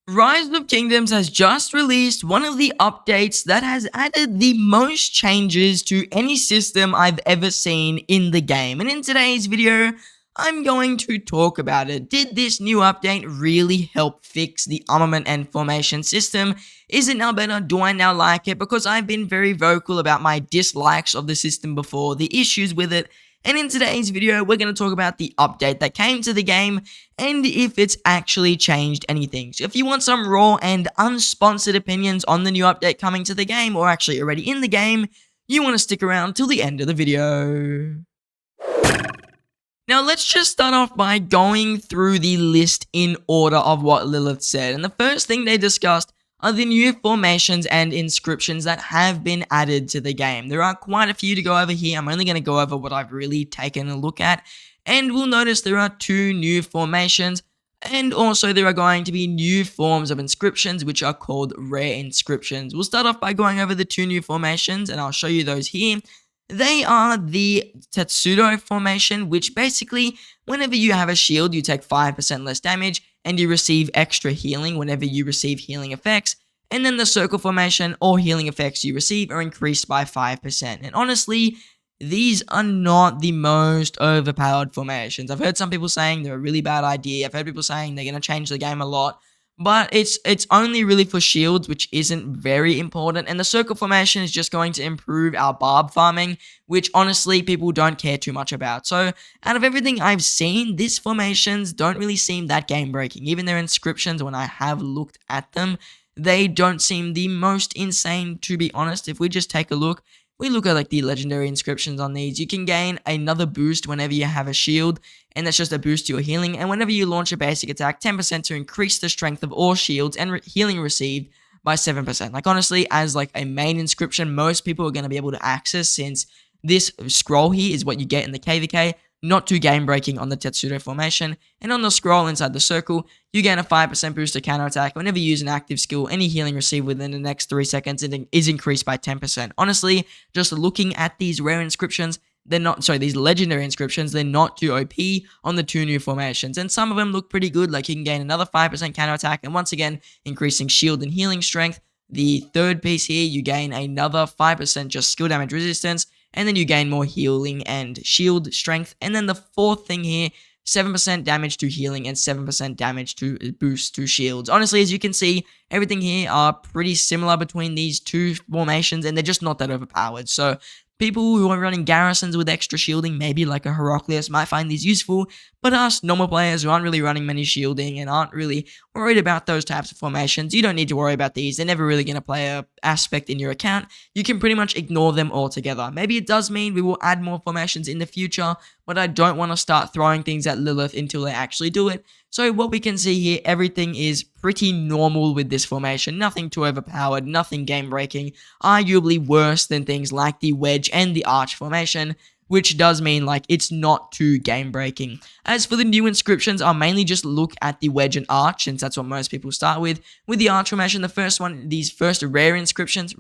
Rise of Kingdoms has just released one of the updates that has added the most changes to any system I've ever seen in the game. And in today's video, I'm going to talk about it. Did this new update really help fix the armament and formation system? Is it now better? Do I now like it? Because I've been very vocal about my dislikes of the system before, the issues with it. And in today's video, we're going to talk about the update that came to the game and if it's actually changed anything. So if you want some raw and unsponsored opinions on the new update coming to the game, or actually already in the game, you want to stick around till the end of the video. Now let's just start off by going through the list in order of what Lilith said. And the first thing they discussed are the new formations and inscriptions that have been added to the game. There are quite a few to go over here. I'm only going to go over what I've really taken a look at. And we'll notice there are 2 new formations. And also there are going to be new forms of inscriptions, which are called rare inscriptions. We'll start off by going over the 2 new formations, and I'll show you those here. They are the Tetsudo formation, which basically, whenever you have a shield, you take 5% less damage, and you receive extra healing whenever you receive healing effects. And then the circle formation, all healing effects you receive are increased by 5%. And honestly, these are not the most overpowered formations. I've heard some people saying they're a really bad idea. I've heard people saying they're going to change the game a lot. But it's only really for shields, which isn't very important. And the circle formation is just going to improve our barb farming, which honestly people don't care too much about. So out of everything I've seen, these formations don't really seem that game breaking. Even their inscriptions, when I have looked at them, they don't seem the most insane, to be honest. If we just take a look, we look at like the legendary inscriptions on these. You can gain another boost whenever you have a shield, and that's just a boost to your healing. And whenever you launch a basic attack, 10% to increase the strength of all shields and healing received by 7%. Like honestly, as like a main inscription, most people are going to be able to access, since this scroll here is what you get in the KVK. Not too game breaking on the Tetsudo formation. And on the scroll inside the circle, you gain a 5% boost to counterattack. Whenever you use an active skill, any healing received within the next 3 seconds is increased by 10%. Honestly, just looking at these rare inscriptions, these legendary inscriptions, they're not too OP on the 2 new formations. And some of them look pretty good, like you can gain another 5% counterattack, and once again, increasing shield and healing strength. The third piece here, you gain another 5% just skill damage resistance, and then you gain more healing and shield strength. And then the fourth thing here, 7% damage to healing and 7% damage to boost to shields. Honestly, as you can see, everything here are pretty similar between these 2 formations, and they're just not that overpowered. So people who are running garrisons with extra shielding, maybe like a Heraclius, might find these useful, but us normal players who aren't really running many shielding and aren't really worried about those types of formations, you don't need to worry about these. They're never really going to play an aspect in your account. You can pretty much ignore them altogether. Maybe it does mean we will add more formations in the future, but I don't want to start throwing things at Lilith until they actually do it. So what we can see here, everything is pretty normal with this formation. Nothing too overpowered, nothing game-breaking, arguably worse than things like the wedge and the arch formation, which does mean like it's not too game-breaking. As for the new inscriptions, I'll mainly just look at the wedge and arch, since that's what most people start with. With the arch formation, the first one, these first rare inscriptions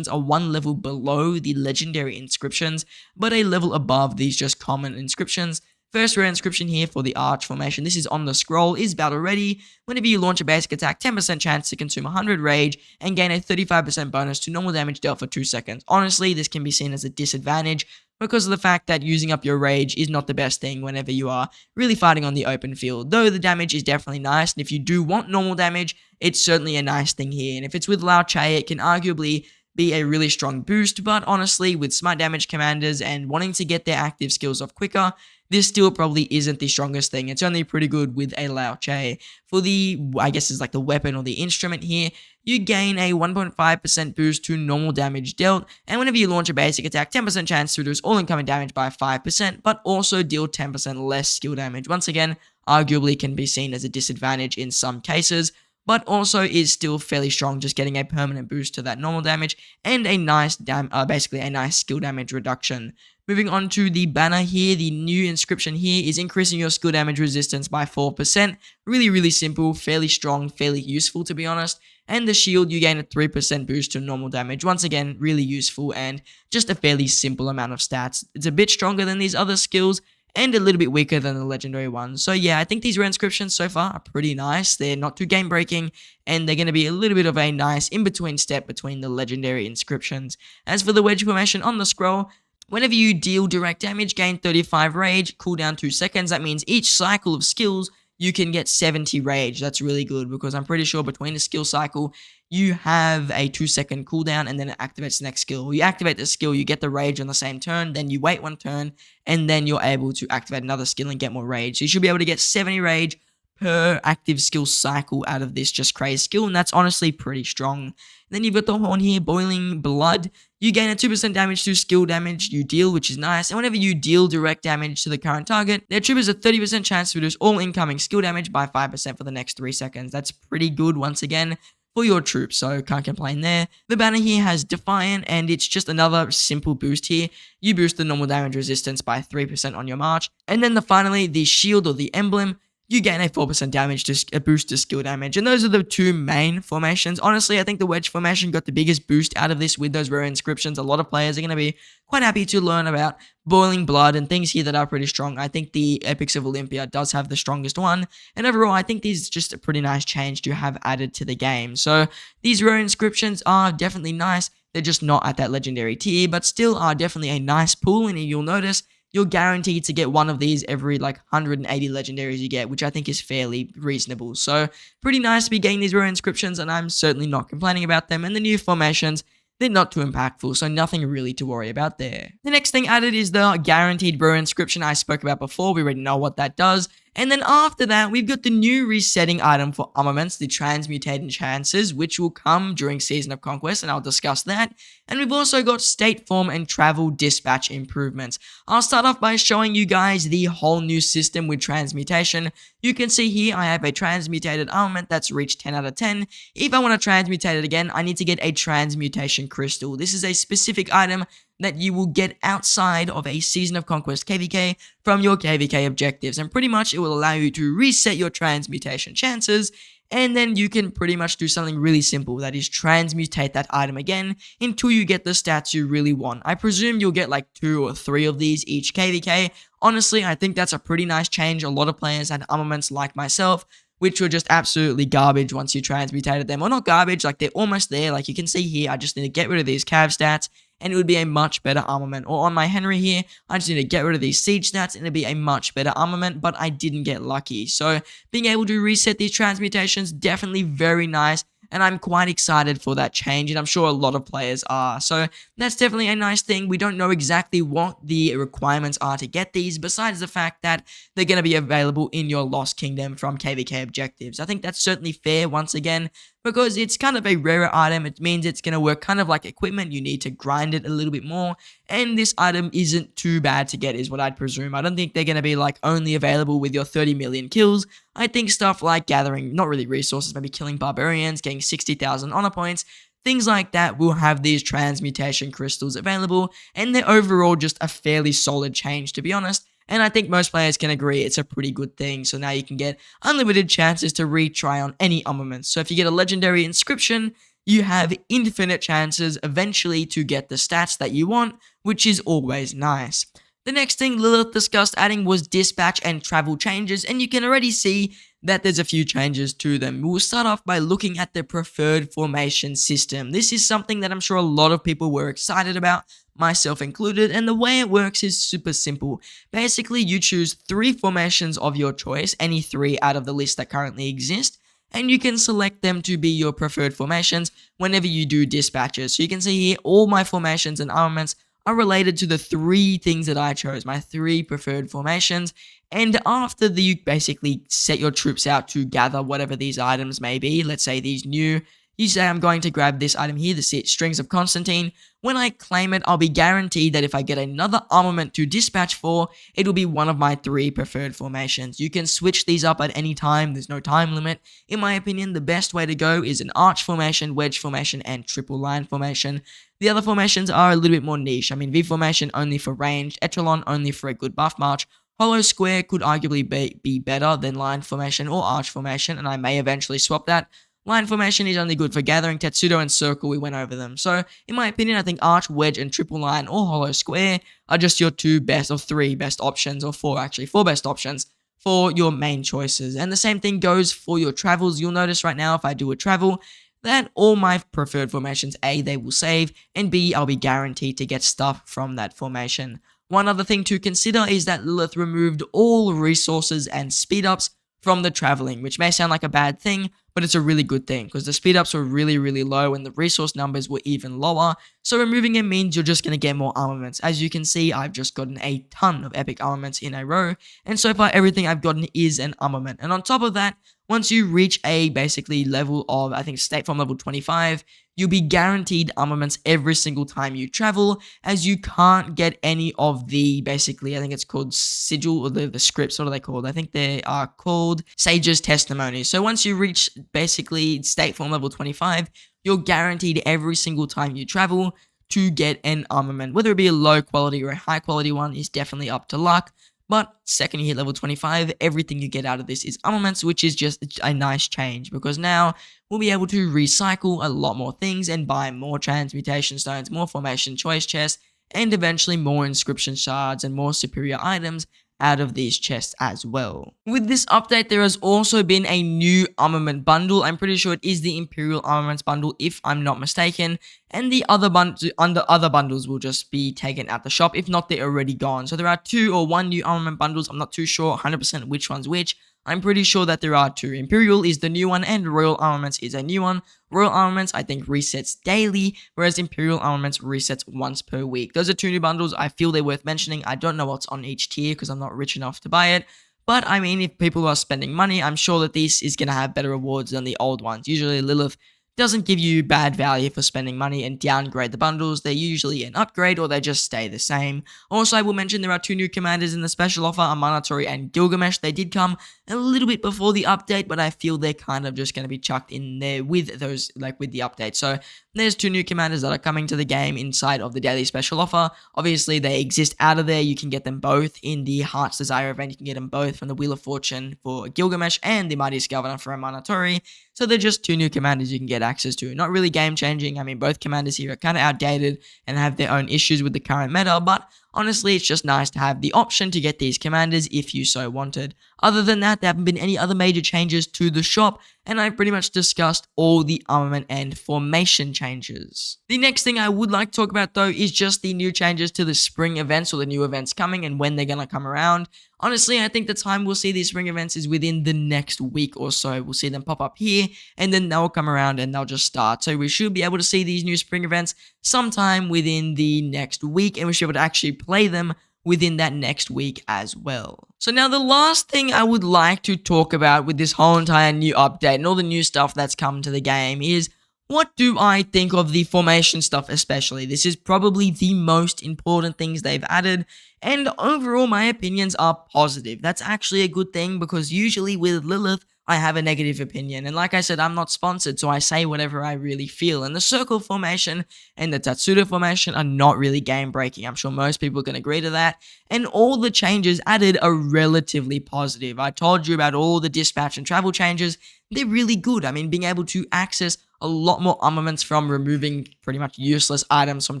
are 1 level below the legendary inscriptions, but a level above these just common inscriptions. First rare inscription here for the arch formation, this is on the scroll, is battle ready. Whenever you launch a basic attack, 10% chance to consume 100 rage and gain a 35% bonus to normal damage dealt for 2 seconds. Honestly, this can be seen as a disadvantage because of the fact that using up your rage is not the best thing whenever you are really fighting on the open field. Though the damage is definitely nice, and if you do want normal damage, it's certainly a nice thing here. And if it's with Lao Che, it can arguably be a really strong boost, but honestly, with smite damage commanders and wanting to get their active skills off quicker, this still probably isn't the strongest thing. It's only pretty good with a Lao Che. For the, I guess it's like the weapon or the instrument here, you gain a 1.5% boost to normal damage dealt, and whenever you launch a basic attack, 10% chance to reduce all incoming damage by 5%, but also deal 10% less skill damage. Once again, arguably can be seen as a disadvantage in some cases, but also is still fairly strong, just getting a permanent boost to that normal damage and a nice basically a nice skill damage reduction. Moving on to the banner here, the new inscription here is increasing your skill damage resistance by 4%. Really simple, fairly strong, fairly useful to be honest. And the shield, you gain a 3% boost to normal damage. Once again, really useful and just a fairly simple amount of stats. It's a bit stronger than these other skills, and a little bit weaker than the legendary ones. So yeah, I think these rare inscriptions so far are pretty nice. They're not too game breaking, and they're going to be a little bit of a nice in-between step between the legendary inscriptions. As for the wedge formation on the scroll, whenever you deal direct damage, gain 35 rage, cooldown 2 seconds. That means each cycle of skills, you can get 70 rage. That's really good because I'm pretty sure between the skill cycle, you have a 2-second cooldown and then it activates the next skill. You activate the skill, you get the rage on the same turn, then you wait 1 turn, and then you're able to activate another skill and get more rage. So you should be able to get 70 rage per active skill cycle out of this just crazy skill, and that's honestly pretty strong. Then you've got the horn here, Boiling Blood. You gain a 2% damage to skill damage you deal, which is nice, and whenever you deal direct damage to the current target, their triggers a 30% chance to reduce all incoming skill damage by 5% for the next 3 seconds. That's pretty good once again for your troops, so can't complain there. The banner here has Defiant, and it's just another simple boost here. You boost the normal damage resistance by 3% on your march. And then finally, the shield or the emblem, you gain a 4% damage to a boost to skill damage. And those are the two main formations. Honestly, I think the wedge formation got the biggest boost out of this with those rare inscriptions. A lot of players are going to be quite happy to learn about Boiling Blood and things here that are pretty strong. I think the Epics of Olympia does have the strongest one. And overall, I think this is just a pretty nice change to have added to the game. So these rare inscriptions are definitely nice. They're just not at that legendary tier, but still are definitely a nice pool. And you'll notice you're guaranteed to get one of these every 180 legendaries you get, which I think is fairly reasonable. So pretty nice to be getting these rare inscriptions, and I'm certainly not complaining about them. And the new formations, they're not too impactful, so nothing really to worry about there. The next thing added is the guaranteed rare inscription I spoke about before. We already know what that does. And then after that, we've got the new resetting item for armaments, the Transmutation chances, which will come during Season of Conquest, and I'll discuss that. And we've also got state form and travel dispatch improvements. I'll start off by showing you guys the whole new system with Transmutation. You can see here I have a transmutated armament that's reached 10 out of 10. If I want to transmutate it again, I need to get a Transmutation crystal. This is a specific item that you will get outside of a Season of Conquest KVK from your KVK objectives, and pretty much it will allow you to reset your transmutation chances, and then you can pretty much do something really simple, that is transmutate that item again until you get the stats you really want. I presume you'll get 2 or 3 of these each KVK. Honestly, I think that's a pretty nice change. A lot of players had armaments like myself, which were just absolutely garbage once you transmutated them. Or not garbage, they're almost there. You can see here, I just need to get rid of these cav stats, and it would be a much better armament. Or on my Henry here, I just need to get rid of these siege stats, and it'd be a much better armament, but I didn't get lucky. So being able to reset these transmutations, definitely very nice, and I'm quite excited for that change, and I'm sure a lot of players are. So that's definitely a nice thing. We don't know exactly what the requirements are to get these, besides the fact that they're going to be available in your Lost Kingdom from KVK objectives. I think that's certainly fair once again, because it's kind of a rarer item. It means it's going to work kind of like equipment. You need to grind it a little bit more, and this item isn't too bad to get is what I'd presume. I don't think they're going to be only available with your 30 million kills. I think stuff like gathering, not really resources, maybe killing barbarians, getting 60,000 honor points, things like that will have these transmutation crystals available, and they're overall just a fairly solid change, to be honest. And I think most players can agree it's a pretty good thing. So now you can get unlimited chances to retry on any armaments. So if you get a legendary inscription, you have infinite chances eventually to get the stats that you want, which is always nice. The next thing Lilith discussed adding was dispatch and travel changes, and you can already see that there's a few changes to them. We'll start off by looking at the preferred formation system. This is something that I'm sure a lot of people were excited about, myself included, and the way it works is super simple. Basically, you choose 3 formations of your choice, any 3 out of the list that currently exist, and you can select them to be your preferred formations whenever you do dispatches. So you can see here all my formations and armaments are related to the 3 things that I chose, my 3 preferred formations. And after you basically set your troops out to gather whatever these items may be, let's say these new, you say I'm going to grab this item here, the Strings of Constantine. When I claim it, I'll be guaranteed that if I get another armament to dispatch for, it will be one of my 3 preferred formations. You can switch these up at any time, there's no time limit. In my opinion, the best way to go is an arch formation, wedge formation, and triple line formation. The other formations are a little bit more niche. I mean, V formation only for ranged, echelon only for a good buff march. Hollow square could arguably be better than line formation or arch formation, and I may eventually swap that. Line formation is only good for gathering, Tetsudo, and circle. We went over them. So, in my opinion, I think arch, wedge, and triple line or hollow square are just your 2 best or 3 best options, or 4 actually, 4 best options for your main choices. And the same thing goes for your travels. You'll notice right now if I do a travel, that all my preferred formations, A, they will save, and B, I'll be guaranteed to get stuff from that formation. One other thing to consider is that Lilith removed all resources and speed ups from the traveling, which may sound like a bad thing, but it's a really good thing because the speed ups were really, really low and the resource numbers were even lower. So removing it means you're just going to get more armaments. As you can see, I've just gotten a ton of epic armaments in a row, and so far everything I've gotten is an armament. And on top of that, once you reach a basically level of, I think, state form level 25, you'll be guaranteed armaments every single time you travel, as you can't get any of the, basically, I think it's called sigil, or the scripts, what are they called? I think they are called Sage's Testimony. So once you reach, basically, state form level 25, you're guaranteed every single time you travel to get an armament. Whether it be a low quality or a high quality one is definitely up to luck. But second you hit level 25, everything you get out of this is armaments, which is just a nice change because now we'll be able to recycle a lot more things and buy more transmutation stones, more formation choice chests, and eventually more inscription shards and more superior items out of these chests as well. With this update, there has also been a new armament bundle. I'm pretty sure it is the Imperial Armaments bundle, if I'm not mistaken, and the other bundles will just be taken at the shop. If not, they're already gone. So there are 2 or 1 new armament bundles. I'm not too sure 100% which one's which. I'm pretty sure that there are 2. Imperial is the new one and Royal Armaments is a new one. Royal Armaments, I think, resets daily, whereas Imperial Armaments resets once per week. Those are 2 new bundles. I feel they're worth mentioning. I don't know what's on each tier because I'm not rich enough to buy it. But, I mean, if people are spending money, I'm sure that this is going to have better rewards than the old ones. Usually, Lilith doesn't give you bad value for spending money and downgrade the bundles. They're usually an upgrade or they just stay the same. Also, I will mention there are 2 new commanders in the special offer, Amanatory and Gilgamesh. They did come a little bit before the update, but I feel they're kind of just going to be chucked in there with those, like with the update. So there's 2 new commanders that are coming to the game inside of the daily special offer. Obviously, they exist out of there. You can get them both in the Heart's Desire event. You can get them both from the Wheel of Fortune for Gilgamesh and the Mightiest Governor for Amanatory. So they're just 2 new commanders you can get access to. Not really game changing. I mean, both commanders here are kind of outdated and have their own issues with the current meta, but honestly, it's just nice to have the option to get these commanders if you so wanted. Other than that, there haven't been any other major changes to the shop, and I've pretty much discussed all the armament and formation changes. The next thing I would like to talk about though is just the new changes to the spring events, or the new events coming and when they're gonna come around. Honestly, I think the time we'll see these spring events is within the next week or so. We'll see them pop up here, and then they'll come around and they'll just start. So we should be able to see these new spring events sometime within the next week, and we should be able to actually play them within that next week as well. So now the last thing I would like to talk about with this whole entire new update and all the new stuff that's come to the game is, what do I think of the formation stuff especially? This is probably the most important things they've added, and overall my opinions are positive. That's actually a good thing because usually with Lilith, I have a negative opinion, and like I said, I'm not sponsored, so I say whatever I really feel, and the circle formation and the Tetsudo formation are not really game breaking. I'm sure most people can agree to that, and all the changes added are relatively positive. I told you about all the dispatch and travel changes. They're really good. I mean, being able to access a lot more armaments from removing pretty much useless items from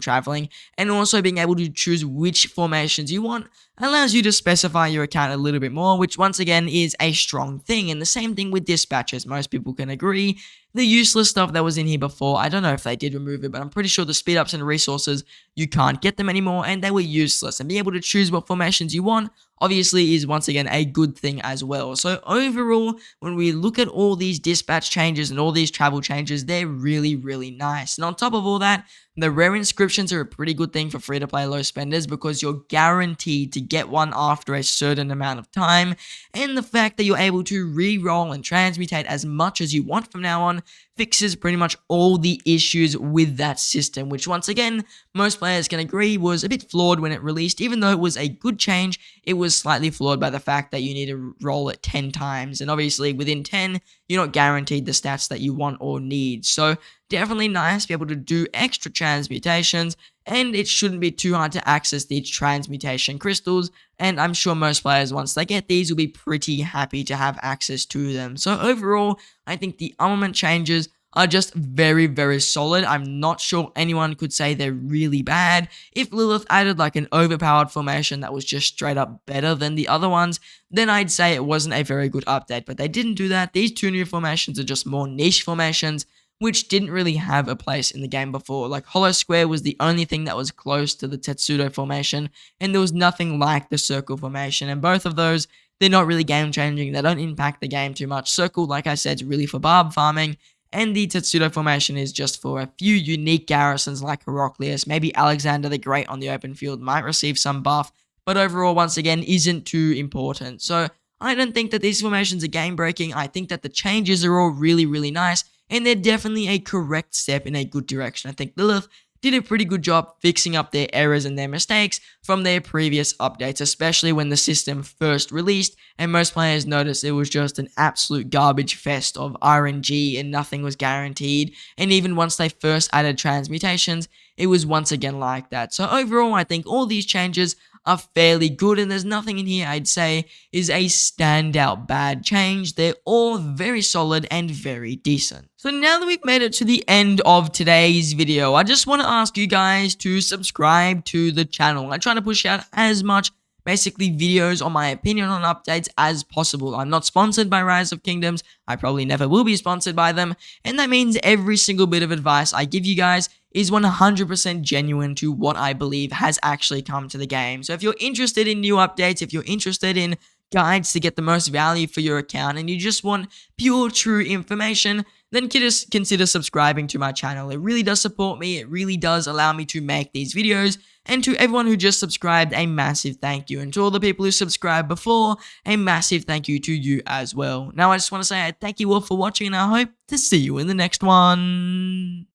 traveling, and also being able to choose which formations you want allows you to specify your account a little bit more, which once again is a strong thing. And the same thing with dispatches, most people can agree. The useless stuff that was in here before, I don't know if they did remove it, but I'm pretty sure the speed ups and resources, you can't get them anymore, and they were useless. And being able to choose what formations you want obviously is once again a good thing as well. So overall, when we look at all these dispatch changes and all these travel changes, they're really, really nice. And on top of all that, the rare inscriptions are a pretty good thing for free-to-play low spenders because you're guaranteed to get one after a certain amount of time, and the fact that you're able to re-roll and transmutate as much as you want from now on fixes pretty much all the issues with that system, which once again, most players can agree was a bit flawed when it released. Even though it was a good change, it was slightly flawed by the fact that you need to roll it 10 times, and obviously within 10, you're not guaranteed the stats that you want or need. So definitely nice to be able to do extra transmutations and it shouldn't be too hard to access these transmutation crystals, and I'm sure most players, once they get these, will be pretty happy to have access to them. So overall, I think the armament changes are just very, very solid. I'm not sure anyone could say they're really bad. If Lilith added like an overpowered formation that was just straight up better than the other ones, then I'd say it wasn't a very good update, but they didn't do that. These two new formations are just more niche formations, which didn't really have a place in the game before. Like, Hollow Square was the only thing that was close to the Tetsudo formation, and there was nothing like the Circle formation, and both of those, they're not really game-changing. They don't impact the game too much. Circle, like I said, is really for barb farming, and the Tetsudo formation is just for a few unique garrisons like Heraclius. Maybe Alexander the Great on the open field might receive some buff, but overall, once again, isn't too important. So I don't think that these formations are game-breaking. I think that the changes are all really, really nice, and they're definitely a correct step in a good direction. I think Lilith did a pretty good job fixing up their errors and their mistakes from their previous updates, especially when the system first released, and most players noticed it was just an absolute garbage fest of RNG and nothing was guaranteed, and even once they first added transmutations, it was once again like that. So overall, I think all these changes are fairly good, and there's nothing in here I'd say is a standout bad change. They're all very solid and very decent. So now that we've made it to the end of today's video, I just want to ask you guys to subscribe to the channel. I try to push out as much basically videos on my opinion on updates as possible. I'm not sponsored by Rise of Kingdoms. I probably never will be sponsored by them, and that means every single bit of advice I give you guys is 100% genuine to what I believe has actually come to the game. So if you're interested in new updates, if you're interested in guides to get the most value for your account, and you just want pure, true information, then consider subscribing to my channel. It really does support me. It really does allow me to make these videos. And to everyone who just subscribed, a massive thank you. And to all the people who subscribed before, a massive thank you to you as well. Now, I just want to say thank you all for watching, and I hope to see you in the next one.